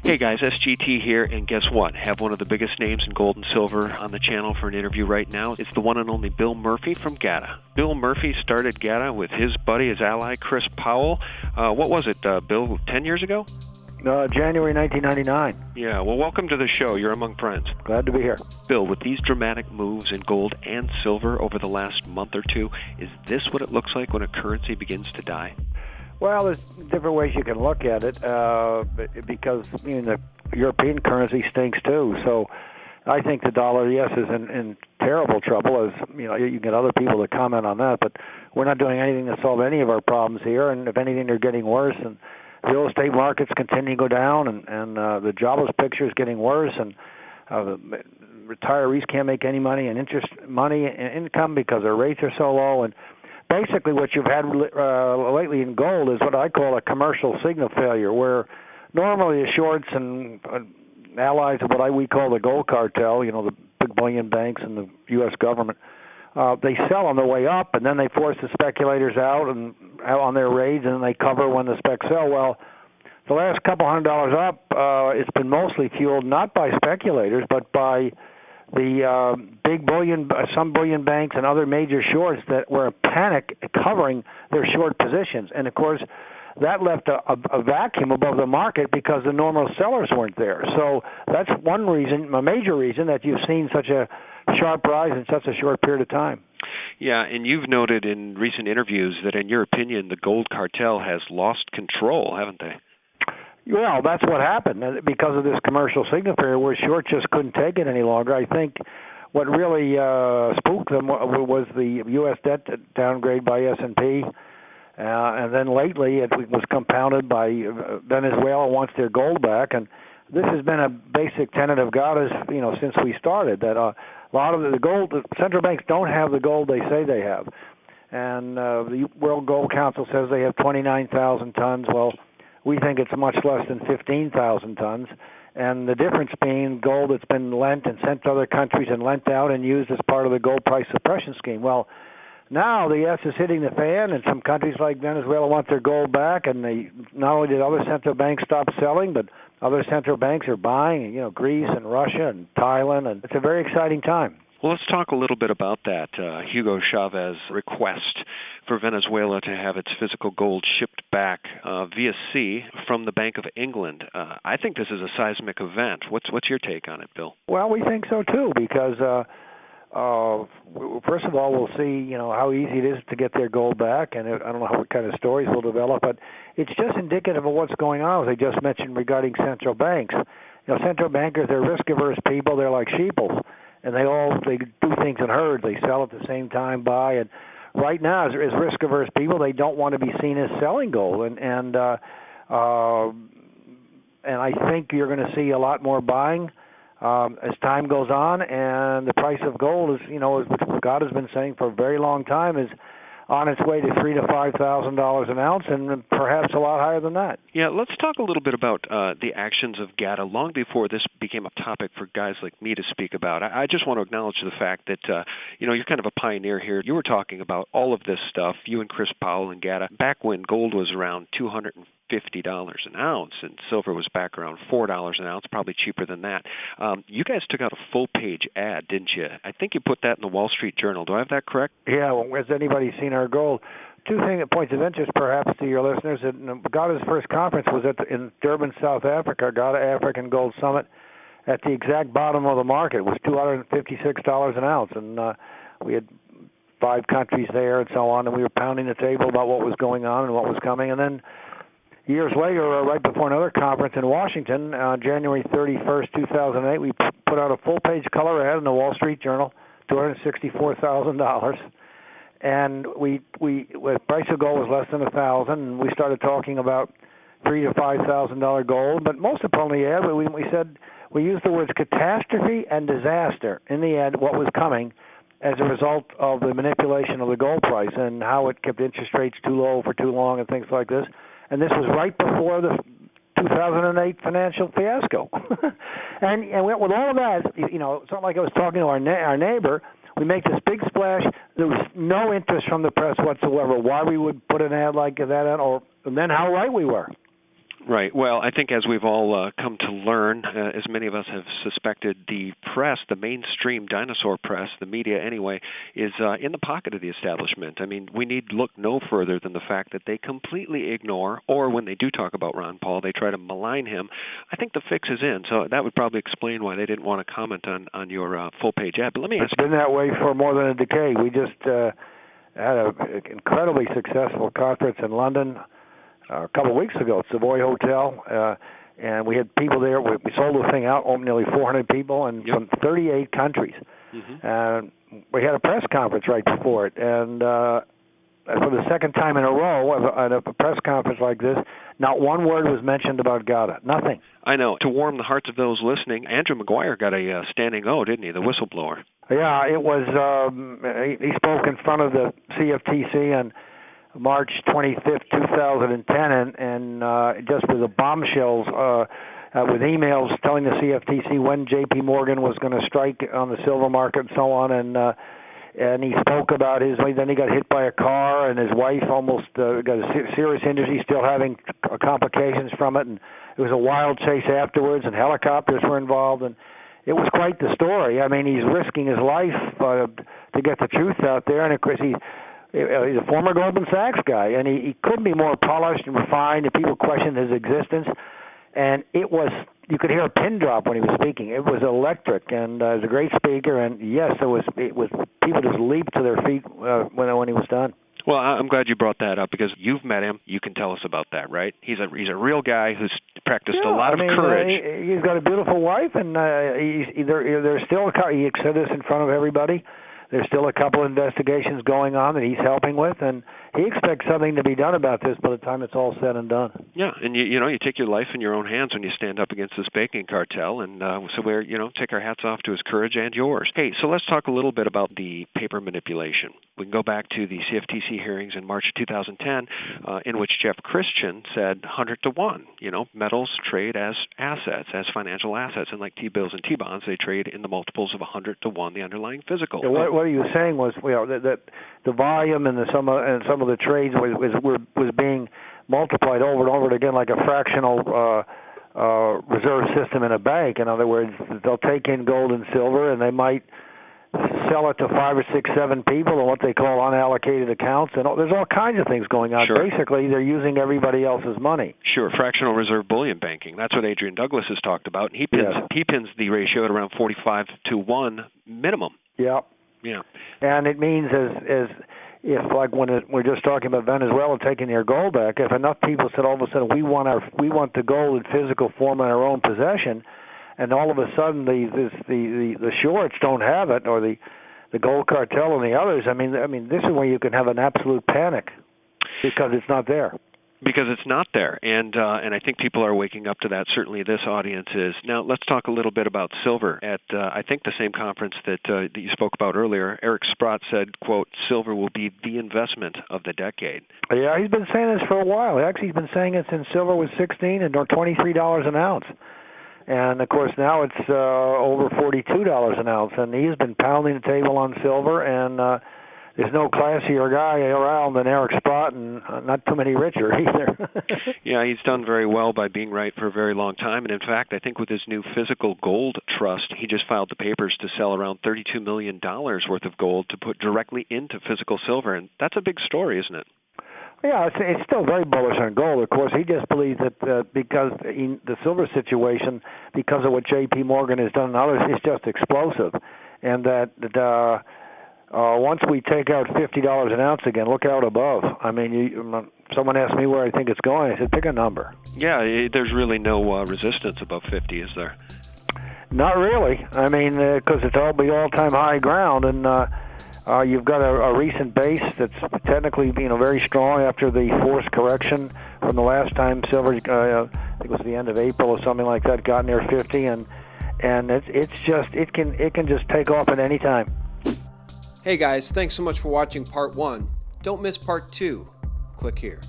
Hey guys, SGT here, and guess what? Have one of the biggest names in gold and silver on the channel for an interview right now. It's the one and only Bill Murphy from GATA. Bill Murphy started GATA with his buddy, his ally, Chris Powell. What was it, Bill, 10 years ago? January 1999. Yeah, well, welcome to the show. You're among friends. Glad to be here. Bill, with these dramatic moves in gold and silver over the last month or two, is this what it looks like when a currency begins to die? Well, there's different ways you can look at it because the European currency stinks too. So I think the dollar, yes, is in terrible trouble. As you know, you get other people to comment on that, but we're not doing anything to solve any of our problems here. And if anything, they're getting worse. And real estate markets continue to go down, and the jobless picture is getting worse. And the retirees can't make any money and income because their rates are so low. And basically, what you've had lately in gold is what I call a commercial signal failure, where normally the shorts and allies of what we call the gold cartel, the big bullion banks and the U.S. government, they sell on the way up, and then they force the speculators out on their raids, and then they cover when the specs sell. Well, the last couple $100 up, it's been mostly fueled not by speculators, but by the big some bullion banks and other major shorts that were in panic covering their short positions. And, of course, that left a vacuum above the market because the normal sellers weren't there. So that's one reason, a major reason, that you've seen such a sharp rise in such a short period of time. Yeah, and you've noted in recent interviews that, in your opinion, the gold cartel has lost control, haven't they? Well, that's what happened because of this commercial signal failure where short just couldn't take it any longer. I think what really spooked them was the U.S. debt downgrade by S&P, and then lately it was compounded by Venezuela wants their gold back, and this has been a basic tenet of GATA's, since we started, that a lot of the gold, the central banks don't have the gold they say they have, and the World Gold Council says they have 29,000 tons. Well, we think it's much less than 15,000 tons, and the difference being gold that's been lent and sent to other countries and lent out and used as part of the gold price suppression scheme. Well, now the S is hitting the fan, and some countries like Venezuela want their gold back, and they not only did other central banks stop selling, but other central banks are buying, Greece and Russia and Thailand, and it's a very exciting time. Well, let's talk a little bit about that. Hugo Chavez's request for Venezuela to have its physical gold shipped back via sea from the Bank of England. I think this is a seismic event. What's your take on it, Bill? Well, we think so too, because first of all, we'll see how easy it is to get their gold back, and I don't know what kind of stories will develop, but it's just indicative of what's going on, as I just mentioned regarding central banks. Central bankers, they're risk-averse people. They're like sheeples. And they do things in herds. They sell at the same time, buy. And right now, as risk-averse people, they don't want to be seen as selling gold. And I think you're going to see a lot more buying as time goes on. And the price of gold is, which God has been saying for a very long time, is on its way to $3,000 to $5,000 an ounce, and perhaps a lot higher than that. Yeah, let's talk a little bit about the actions of GATA long before this became a topic for guys like me to speak about. I just want to acknowledge the fact that, you're kind of a pioneer here. You were talking about all of this stuff, you and Chris Powell and GATA, back when gold was around $250 an ounce and silver was back around $4 an ounce, probably cheaper than that. You guys took out a full-page ad, didn't you? I think you put that in the Wall Street Journal. Do I have that correct? Yeah, well, has anybody seen our gold? Two points of interest, perhaps, to your listeners. GATA's first conference was in Durban, South Africa, GATA African Gold Summit, at the exact bottom of the market. It was $256 an ounce, and we had 5 countries there and so on, and we were pounding the table about what was going on and what was coming. And then years later, right before another conference in Washington, January 31st, 2008, we put out a full-page color ad in the Wall Street Journal, $264,000. And the price of gold was less than $1,000, and we started talking about $3,000 to $5,000 gold. But most importantly, we said we used the words catastrophe and disaster in the end, what was coming as a result of the manipulation of the gold price and how it kept interest rates too low for too long and things like this. And this was right before the 2008 financial fiasco. and with all of that, it's not like I was talking to our neighbor. We make this big splash. There was no interest from the press whatsoever why we would put an ad like that on, and then how right we were. Right. Well, I think as we've all come to learn, as many of us have suspected, the press, the mainstream dinosaur press, the media anyway, is in the pocket of the establishment. I mean, we need look no further than the fact that they completely ignore, or when they do talk about Ron Paul, they try to malign him. I think the fix is in, so that would probably explain why they didn't want to comment on your full-page ad. But let me ask you. It's been that way for more than a decade. We just had an incredibly successful conference in London a couple of weeks ago at Savoy Hotel, and we had people there. We sold the thing out, nearly 400 people, and from 38 countries. And we had a press conference right before it, and for the second time in a row at a press conference like this, not one word was mentioned about GATA. Nothing. I know. To warm the hearts of those listening, Andrew Maguire got a standing O, didn't he, the whistleblower? Yeah, it was. He spoke in front of the CFTC on March 25th, 2010, and just with the bombshells, with emails telling the CFTC when J.P. Morgan was going to strike on the silver market and so on, and he spoke about then he got hit by a car, and his wife almost got a serious injury, still having complications from it, and it was a wild chase afterwards, and helicopters were involved, and it was quite the story. I mean, he's risking his life to get the truth out there, and of course he's a former Goldman Sachs guy, and he couldn't be more polished and refined, and people questioned his existence. And you could hear a pin drop when he was speaking. It was electric, and he was a great speaker, and yes, it was people just leaped to their feet when he was done. Well, I'm glad you brought that up, because you've met him. You can tell us about that, right? He's a real guy who's practiced a lot of courage. He's got a beautiful wife, and there's still he said this in front of everybody. There's still a couple investigations going on that he's helping with, and he expects something to be done about this by the time it's all said and done. Yeah, and you take your life in your own hands when you stand up against this banking cartel, and so we're take our hats off to his courage and yours. Hey, so let's talk a little bit about the paper manipulation. We can go back to the CFTC hearings in March 2010, in which Jeff Christian said 100 to 1. Metals trade as assets, as financial assets, and like T-bills and T-bonds, they trade in the multiples of 100 to 1, the underlying physical. Yeah, what he was saying was, that the volume and some of the trades was being multiplied over and over again like a fractional reserve system in a bank. In other words, they'll take in gold and silver, and they might sell it to 5 or 6, 7 people in what they call unallocated accounts, and there's all kinds of things going on. Sure. Basically, they're using everybody else's money. Sure, fractional reserve bullion banking. That's what Adrian Douglas has talked about. And he pins the ratio at around 45 to 1 minimum. Yeah. Yeah. And it means if like when we're just talking about Venezuela taking their gold back, if enough people said all of a sudden we want the gold in physical form in our own possession, and all of a sudden the shorts don't have it, or the gold cartel and the others, I mean this is where you can have an absolute panic because it's not there. Because it's not there, and I think people are waking up to that. Certainly, this audience is. Now, let's talk a little bit about silver. At I think the same conference that you spoke about earlier, Eric Sprott said, "quote Silver will be the investment of the decade." Yeah, he's been saying this for a while. Actually, he's been saying it since silver was $16 and $23 an ounce, and of course now it's over $42 an ounce. And he's been pounding the table on silver, and there's no classier guy around than Eric Sprott, and not too many richer either. Yeah, he's done very well by being right for a very long time. And in fact, I think with his new physical gold trust, he just filed the papers to sell around $32 million worth of gold to put directly into physical silver. And that's a big story, isn't it? Yeah, it's still very bullish on gold. Of course, he just believes that because the silver situation, because of what J.P. Morgan has done and others, is just explosive. And that once we take out $50 an ounce again, look out above. I mean, someone asked me where I think it's going. I said, pick a number. Yeah, there's really no resistance above 50, is there? Not really. I mean, because it's all-time high ground, and you've got a recent base that's technically, very strong after the forced correction from the last time silver, I think it was the end of April or something like that, got near 50, and it can just take off at any time. Hey guys, thanks so much for watching part 1. Don't miss part 2. Click here.